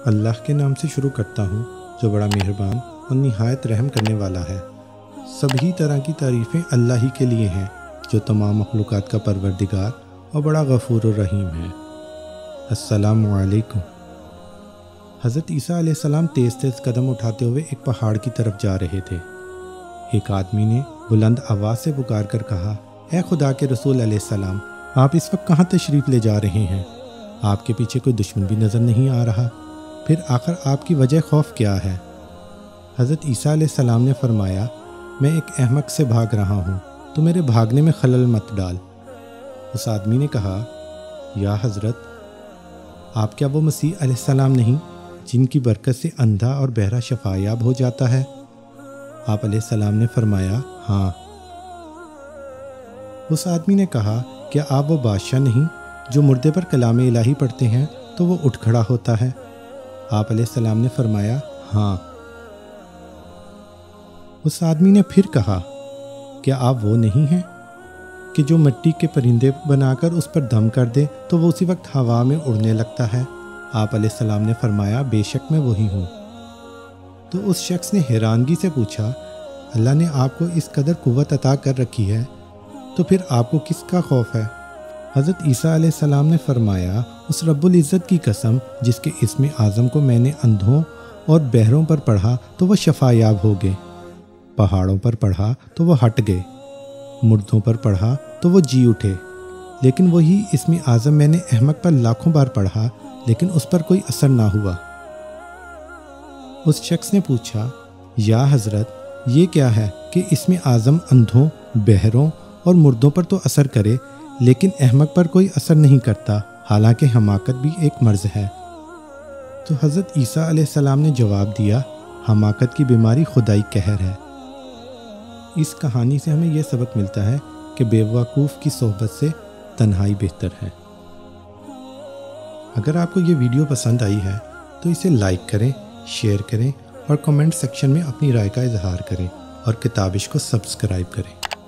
اللہ کے نام سے شروع کرتا ہوں جو بڑا مہربان اور نہایت رحم کرنے والا ہے۔ سبھی طرح کی تعریفیں اللہ ہی کے لیے ہیں جو تمام مخلوقات کا پروردگار اور بڑا غفور الرحیم ہے۔ السلام علیکم۔ حضرت عیسیٰ علیہ السلام تیز تیز قدم اٹھاتے ہوئے ایک پہاڑ کی طرف جا رہے تھے۔ ایک آدمی نے بلند آواز سے پکار کر کہا، اے خدا کے رسول علیہ السلام، آپ اس وقت کہاں تشریف لے جا رہے ہیں؟ آپ کے پیچھے کوئی دشمن بھی نظر نہیں آ رہا، پھر آخر آپ کی وجہ خوف کیا ہے؟ حضرت عیسیٰ علیہ السلام نے فرمایا، میں ایک احمق سے بھاگ رہا ہوں، تو میرے بھاگنے میں خلل مت ڈال۔ اس آدمی نے کہا، یا حضرت، آپ کیا وہ مسیح علیہ السلام نہیں جن کی برکت سے اندھا اور بہرا شفا یاب ہو جاتا ہے؟ آپ علیہ السلام نے فرمایا، ہاں۔ اس آدمی نے کہا، کیا آپ وہ بادشاہ نہیں جو مردے پر کلام الہی پڑھتے ہیں تو وہ اٹھ کھڑا ہوتا ہے؟ آپ علیہ السلام نے فرمایا، ہاں۔ اس آدمی نے پھر کہا، کیا آپ وہ نہیں ہیں کہ جو مٹی کے پرندے بنا کر اس پر دم کر دے تو وہ اسی وقت ہوا میں اڑنے لگتا ہے؟ آپ علیہ السلام نے فرمایا، بے شک میں وہی ہوں۔ تو اس شخص نے حیرانگی سے پوچھا، اللہ نے آپ کو اس قدر قوت عطا کر رکھی ہے تو پھر آپ کو کس کا خوف ہے؟ حضرت عیسیٰ علیہ السلام نے فرمایا، اس رب العزت کی قسم جس کے اسم اعظم کو میں نے اندھوں اور بہروں پر پڑھا تو وہ شفا یاب ہو گئے، پہاڑوں پر پڑھا تو وہ ہٹ گئے، مردوں پر پڑھا تو وہ جی اٹھے، لیکن وہی اسم اعظم میں نے احمق پر لاکھوں بار پڑھا لیکن اس پر کوئی اثر نہ ہوا۔ اس شخص نے پوچھا، یا حضرت، یہ کیا ہے کہ اسم اعظم اندھوں، بہروں اور مردوں پر تو اثر کرے لیکن احمق پر کوئی اثر نہیں کرتا، حالانکہ حماقت بھی ایک مرض ہے؟ تو حضرت عیسیٰ علیہ السلام نے جواب دیا، حماقت کی بیماری خدائی قہر ہے۔ اس کہانی سے ہمیں یہ سبق ملتا ہے کہ بے وقوف کی صحبت سے تنہائی بہتر ہے۔ اگر آپ کو یہ ویڈیو پسند آئی ہے تو اسے لائک کریں، شیئر کریں اور کمنٹ سیکشن میں اپنی رائے کا اظہار کریں اور کتابش کو سبسکرائب کریں۔